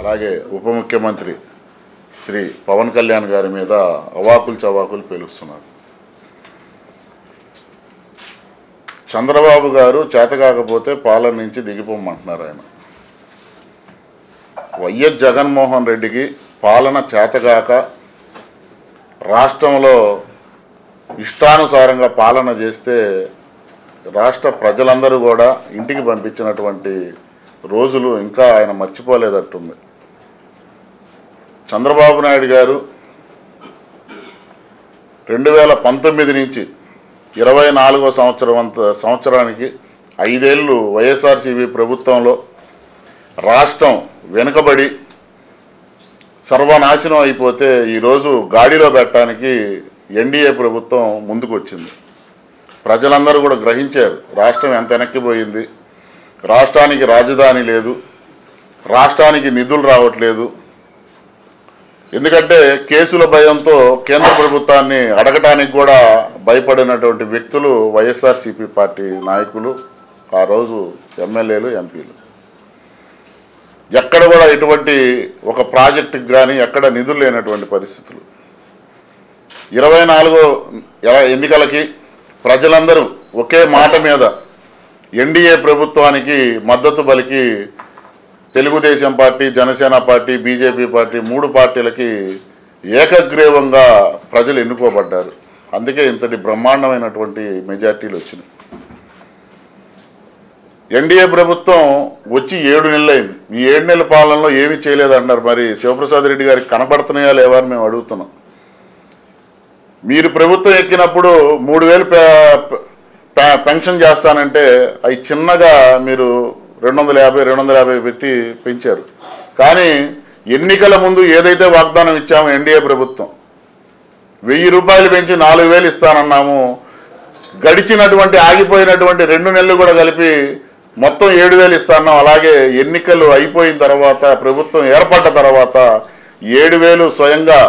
అలాగే ఉప ముఖ్యమంత్రి శ్రీ పవన్ కళ్యాణ్ గారి మీద అవాకులు చవాకులు పేలుస్తున్నారు. చంద్రబాబు గారు చేతకాకపోతే పాలన నుంచి దిగిపోమంటున్నారు. ఆయన వైఎస్ జగన్మోహన్ రెడ్డికి పాలన చేతగాక రాష్ట్రంలో ఇష్టానుసారంగా పాలన చేస్తే రాష్ట్ర ప్రజలందరూ కూడా ఇంటికి పంపించినటువంటి రోజులు ఇంకా ఆయన మర్చిపోలేదట్టుంది. చంద్రబాబు నాయుడు గారు 2019 నుంచి 24వ సంవత్సరానికి 5 ఏళ్ళు వైఎస్ఆర్సీపీ ప్రభుత్వంలో రాష్ట్రం వెనుకబడి సర్వనాశనం అయిపోతే ఈరోజు గాడిలో పెట్టడానికి ఎన్డీఏ ప్రభుత్వం ముందుకు వచ్చింది. ప్రజలందరూ కూడా గ్రహించారు రాష్ట్రం ఎంత వెనక్కిపోయింది, రాష్ట్రానికి రాజధాని లేదు, రాష్ట్రానికి నిధులు రావట్లేదు. ఎందుకంటే కేసుల భయంతో కేంద్ర ప్రభుత్వాన్ని అడగటానికి కూడా భయపడినటువంటి వ్యక్తులు వైఎస్ఆర్సీపీ పార్టీ నాయకులు, ఆ రోజు ఎమ్మెల్యేలు, ఎంపీలు. ఎక్కడ కూడా ఎటువంటి ఒక ప్రాజెక్టుకి కానీ ఎక్కడ నిధులు లేనటువంటి పరిస్థితులు. 24 ఎన్నికలకి ప్రజలందరూ ఒకే మాట మీద ఎన్డీఏ ప్రభుత్వానికి మద్దతు పలికి Telugu Desam party, Janasena party, BJP party 3 పార్టీలకి ఏకగ్రీవంగా ప్రజలు ఎన్నుకోబడ్డారు. అందుకే ఇంతటి బ్రహ్మాండమైనటువంటి మెజార్టీలు వచ్చినాయి. ఎన్డీఏ ప్రభుత్వం వచ్చి 7 నెలలు అయింది. ఈ 7 నెలల పాలనలో ఏమీ చేయలేదన్నారు. మరి శివప్రసాద్ రెడ్డి గారికి కనబడుతున్నాయా లేవా అని మేము అడుగుతున్నాం. మీరు ప్రభుత్వం ఎక్కినప్పుడు 3000 పెన్షన్ చేస్తానంటే అవి చిన్నగా మీరు 250 పెట్టి పెంచారు. కానీ ఎన్నికల ముందు ఏదైతే వాగ్దానం ఇచ్చామో ఎన్డీఏ ప్రభుత్వం 1000 రూపాయలు పెంచి 4000 ఇస్తానన్నాము. గడిచినటువంటి ఆగిపోయినటువంటి 2 నెలలు కూడా కలిపి మొత్తం 7000 ఇస్తాన్నాం. అలాగే ఎన్నికలు అయిపోయిన తర్వాత ప్రభుత్వం ఏర్పడ్డ తర్వాత 7000 స్వయంగా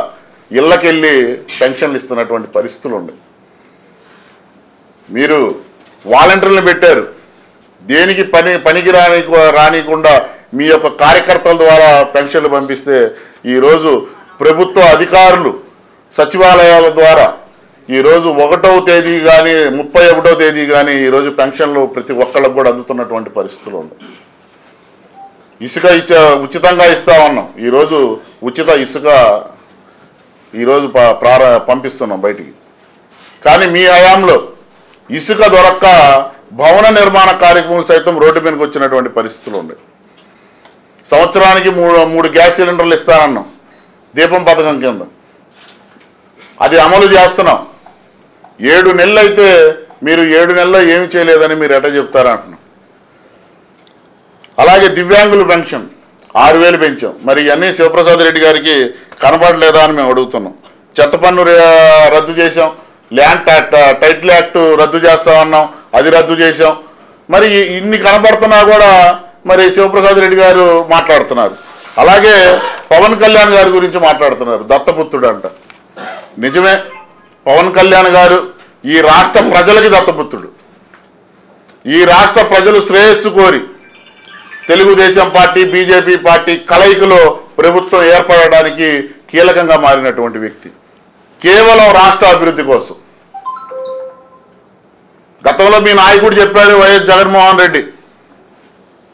ఇళ్ళకెళ్ళి పెన్షన్లు ఇస్తున్నటువంటి పరిస్థితులు ఉన్నాయి. మీరు వాలంటీర్లను పెట్టారు. దేనికి పనికి రానికుండా మీ యొక్క కార్యకర్తల ద్వారా పెన్షన్లు పంపిస్తే ఈరోజు ప్రభుత్వ అధికారులు సచివాలయాల ద్వారా ఈరోజు 1వ తేదీ కానీ 31వ తేదీ కానీ ఈరోజు పెన్షన్లు ప్రతి ఒక్కళ్ళకు కూడా అందుతున్నటువంటి పరిస్థితులు ఉన్నాయి. ఇసుక ఉచితంగా ఇస్తామన్నాం. ఈరోజు ఉచిత ఇసుక ఈరోజు పంపిస్తున్నాం బయటికి. కానీ మీ హయాంలో ఇసుక దొరక్క భవన నిర్మాణ కార్యక్రమాలు సైతం రోడ్డు మీదకి వచ్చినటువంటి పరిస్థితులు ఉన్నాయి. సంవత్సరానికి 3 గ్యాస్ సిలిండర్లు ఇస్తానన్నాం దీపం పథకం కింద. అది అమలు చేస్తున్నాం. 7 నెలలు అయితే మీరు 7 నెలల్లో ఏమి చేయలేదని మీరు ఎట్లా చెప్తారంటున్నాం. అలాగే దివ్యాంగుల పెన్షన్ 6000 పెంచాం. మరి ఇవన్నీ శివప్రసాద్ రెడ్డి గారికి కనబడలేదా అని మేము అడుగుతున్నాం. చెత్త పన్ను రద్దు చేసాం, ల్యాండ్ టైటిల్ యాక్ట్ రద్దు చేస్తామన్నాం, అది రద్దు చేసాం. మరి ఇన్ని కనబడుతున్నా కూడా మరి శివప్రసాద్ రెడ్డి గారు మాట్లాడుతున్నారు. అలాగే పవన్ కళ్యాణ్ గారి గురించి మాట్లాడుతున్నారు. దత్తపుత్రుడు అంట. నిజమే, పవన్ కళ్యాణ్ గారు ఈ రాష్ట్ర ప్రజలకి దత్తపుత్రుడు. ఈ రాష్ట్ర ప్రజలు శ్రేయస్సు కోరి తెలుగుదేశం పార్టీ, బీజేపీ పార్టీ కలయికలో ప్రభుత్వం ఏర్పడడానికి కీలకంగా మారినటువంటి వ్యక్తి. కేవలం రాష్ట్ర అభివృద్ధి కోసం. గతంలో మీ నాయకుడు చెప్పాడు వైఎస్ జగన్మోహన్ రెడ్డి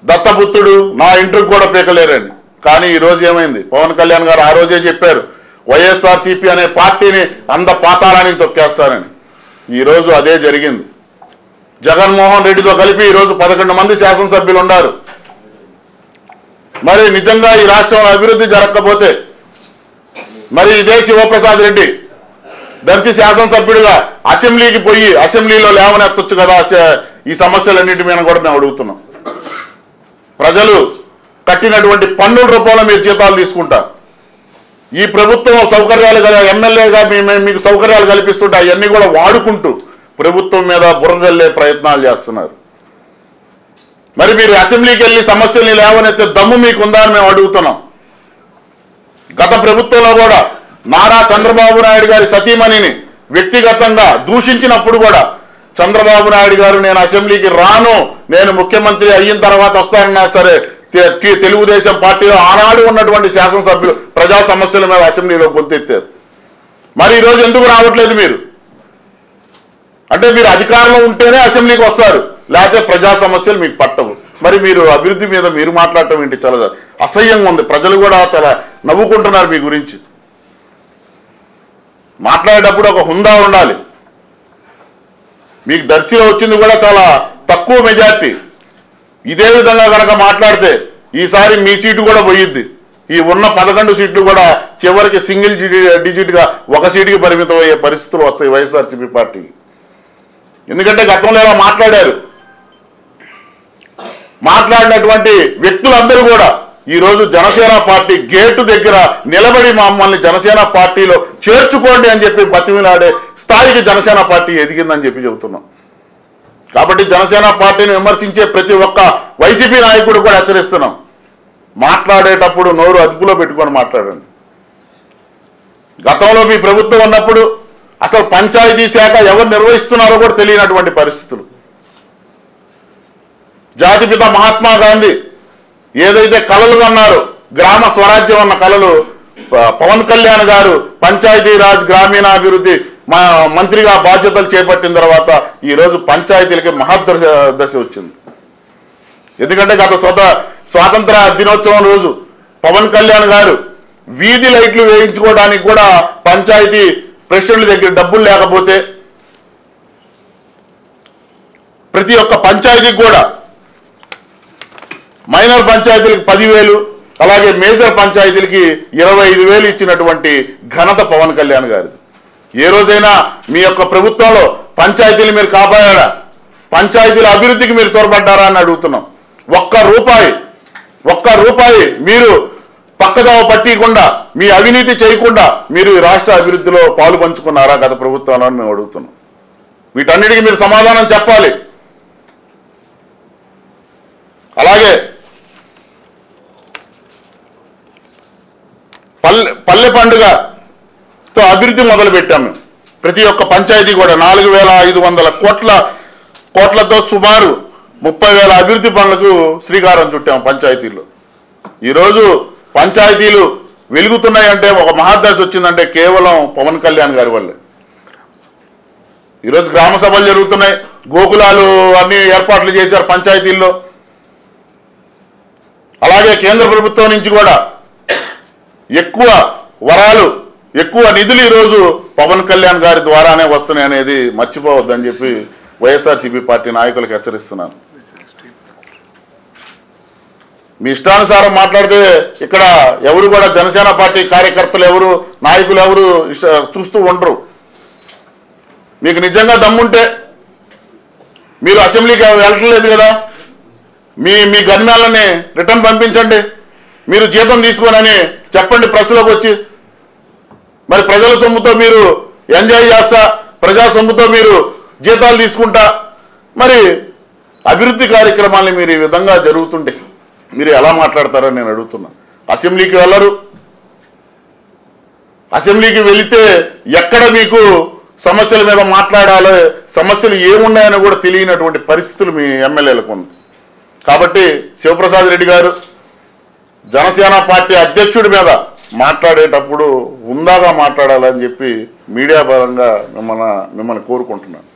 దత్తపుత్రుడు, నా ఇంటికి కూడా పీకలేరని. కానీ ఈరోజు ఏమైంది? పవన్ కళ్యాణ్ గారు ఆ రోజే చెప్పారు వైఎస్ఆర్సీపీ అనే పార్టీని పాతాళానికి తొక్కేస్తారని. ఈరోజు అదే జరిగింది. జగన్మోహన్ రెడ్డితో కలిపి ఈరోజు 11 మంది శాసనసభ్యులు ఉన్నారు. మరి నిజంగా ఈ రాష్ట్రంలో అభివృద్ధి జరగకపోతే మరి ఇదే శివప్రసాద్ రెడ్డి దర్శి శాసనసభ్యుడిగా అసెంబ్లీకి పోయి అసెంబ్లీలో లేవనెత్తొచ్చు కదా ఈ సమస్యలన్నింటి మీద కూడా మేము అడుగుతున్నాం. ప్రజలు కట్టినటువంటి పన్నుల రూపంలో మీరు జీతాలు తీసుకుంటారు. ఈ ప్రభుత్వం సౌకర్యాలు ఎమ్మెల్యేగా మీకు సౌకర్యాలు కల్పిస్తుంటే అవన్నీ కూడా వాడుకుంటూ ప్రభుత్వం మీద బురదల్లే ప్రయత్నాలు చేస్తున్నారు. మరి మీరు అసెంబ్లీకి వెళ్ళి సమస్యల్ని లేవనెత్తే దమ్ము మీకుందా అని మేము అడుగుతున్నాం. గత ప్రభుత్వంలో కూడా నారా చంద్రబాబు నాయుడు గారి సతీమణిని వ్యక్తిగతంగా దూషించినప్పుడు కూడా చంద్రబాబు నాయుడు గారు నేను అసెంబ్లీకి రాను, నేను ముఖ్యమంత్రి అయిన తర్వాత వస్తానన్నా సరే తెలుగుదేశం పార్టీలో ఆనాడు ఉన్నటువంటి శాసనసభ్యులు ప్రజా సమస్యల మీద అసెంబ్లీలో గొంతెత్తారు. మరి ఈరోజు ఎందుకు రావట్లేదు మీరు? అంటే మీరు అధికారంలో ఉంటేనే అసెంబ్లీకి వస్తారు, లేకపోతే ప్రజా సమస్యలు మీకు పట్టవు. మరి మీరు అభివృద్ధి మీద మీరు మాట్లాడటం ఏంటి? చాలా అసహ్యంగా ఉంది. ప్రజలు కూడా చాలా నవ్వుకుంటున్నారు మీ గురించి. మాట్లాడేటప్పుడు ఒక హుందా ఉండాలి. మీకు దర్శిలో వచ్చింది కూడా చాలా తక్కువ మెజార్టీ. ఇదే విధంగా కనుక మాట్లాడితే ఈసారి మీ సీటు కూడా పోయిద్ది. ఈ ఉన్న 11 సీట్లు కూడా చివరికి సింగిల్ డిజిట్గా ఒక సీటుకి పరిమితం అయ్యే పరిస్థితులు వస్తాయి వైఎస్ఆర్సీపీ పార్టీకి. ఎందుకంటే గతంలో ఎలా మాట్లాడినటువంటి వ్యక్తులందరూ కూడా ఈరోజు జనసేన పార్టీ గేటు దగ్గర నిలబడి మమ్మల్ని జనసేన పార్టీలో చేర్చుకోండి అని చెప్పి బతిమిలాడే స్థాయికి జనసేన పార్టీ ఎదిగిందని చెప్పి చెబుతున్నాం. కాబట్టి జనసేన పార్టీని విమర్శించే ప్రతి ఒక్క వైసీపీ నాయకుడు కూడా హెచ్చరిస్తున్నాం, మాట్లాడేటప్పుడు నోరు అదుపులో పెట్టుకొని మాట్లాడండి. గతంలో మీ ప్రభుత్వం ఉన్నప్పుడు అసలు పంచాయతీ శాఖ ఎవరు నిర్వహిస్తున్నారో కూడా తెలియనటువంటి పరిస్థితులు. జాతిపిత మహాత్మా గాంధీ ఏదైతే కలలు అన్నారో, గ్రామ స్వరాజ్యం అన్న కలలు పవన్ కళ్యాణ్ గారు పంచాయతీరాజ్ గ్రామీణాభివృద్ధి మంత్రిగా బాధ్యతలు చేపట్టిన తర్వాత ఈరోజు పంచాయతీలకి మహద్దశ వచ్చింది. ఎందుకంటే గత స్వాతంత్ర దినోత్సవం రోజు పవన్ కళ్యాణ్ గారు వీధి లైట్లు వేయించుకోవడానికి కూడా పంచాయతీ ప్రెసిడెంట్ల దగ్గర డబ్బులు లేకపోతే ప్రతి ఒక్క పంచాయతీకి కూడా మైనర్ పంచాయతీలకు 10,000, అలాగే మేజర్ పంచాయతీలకి 25,000 ఇచ్చినటువంటి ఘనత పవన్ కళ్యాణ్ గారిది. ఏ రోజైనా మీ యొక్క ప్రభుత్వంలో పంచాయతీలు మీరు కాపాడా? పంచాయతీల అభివృద్ధికి మీరు తోడ్పడ్డారా అని అడుగుతున్నాం. ఒక్క రూపాయి మీరు పక్కదోవ పట్టికుండా, మీ అవినీతి చేయకుండా మీరు ఈ రాష్ట్ర అభివృద్ధిలో పాలు పంచుకున్నారా గత ప్రభుత్వంలో అని మేము అడుగుతున్నాం. వీటన్నిటికీ మీరు సమాధానం చెప్పాలి. అలాగే పల్లె పండుగతో అభివృద్ధి మొదలుపెట్టాము. ప్రతి ఒక్క పంచాయతీ కూడా 4,500 కోట్లతో సుమారు 30,000 అభివృద్ధి పనులకు శ్రీకారం చుట్టాము పంచాయతీల్లో. ఈరోజు పంచాయతీలు వెలుగుతున్నాయంటే, ఒక మహాదశ వచ్చిందంటే కేవలం పవన్ కళ్యాణ్ గారి వల్లే. ఈరోజు గ్రామ సభలు జరుగుతున్నాయి, గోకులాలు అన్ని ఏర్పాట్లు చేశారు పంచాయతీల్లో. అలాగే కేంద్ర ప్రభుత్వం నుంచి కూడా ఎక్కువ వరాలు, ఎక్కువ నిధులు ఈరోజు పవన్ కళ్యాణ్ గారి ద్వారానే వస్తున్నాయి అనేది మర్చిపోవద్దని చెప్పి వైఎస్ఆర్సీపీ పార్టీ నాయకులకు హెచ్చరిస్తున్నాను. మీ ఇష్టానుసారం మాట్లాడితే ఇక్కడ ఎవరు కూడా జనసేన పార్టీ కార్యకర్తలు ఎవరు, నాయకులు ఎవరు చూస్తూ ఉండరు. మీకు నిజంగా దమ్ముంటే మీరు అసెంబ్లీకి వెళ్ళట్లేదు కదా, మీ గన్మ్యాలని రిటర్న్ పంపించండి, మీరు జీతం తీసుకోనని చెప్పండి ప్రెస్లోకి వచ్చి. మరి ప్రజల సొమ్ముతో మీరు ఎంజాయ్ చేస్తా, ప్రజా సొమ్ముతో మీరు జీతాలు తీసుకుంటా, మరి అభివృద్ధి కార్యక్రమాలని మీరు ఈ విధంగా జరుగుతుంటే మీరు ఎలా మాట్లాడతారని నేను అడుగుతున్నా. అసెంబ్లీకి వెళ్ళరు. అసెంబ్లీకి వెళితే ఎక్కడ మీకు సమస్యల మీద మాట్లాడాలో, సమస్యలు ఏమున్నాయని కూడా తెలియనటువంటి పరిస్థితులు మీ ఎమ్మెల్యేలకు ఉంది. కాబట్టి శివప్రసాద్ రెడ్డి గారు జనసేన పార్టీ అధ్యక్షుడి మీద మాట్లాడేటప్పుడు హుందాగా మాట్లాడాలని చెప్పి మీడియా పరంగా మిమ్మల్ని కోరుకుంటున్నాను.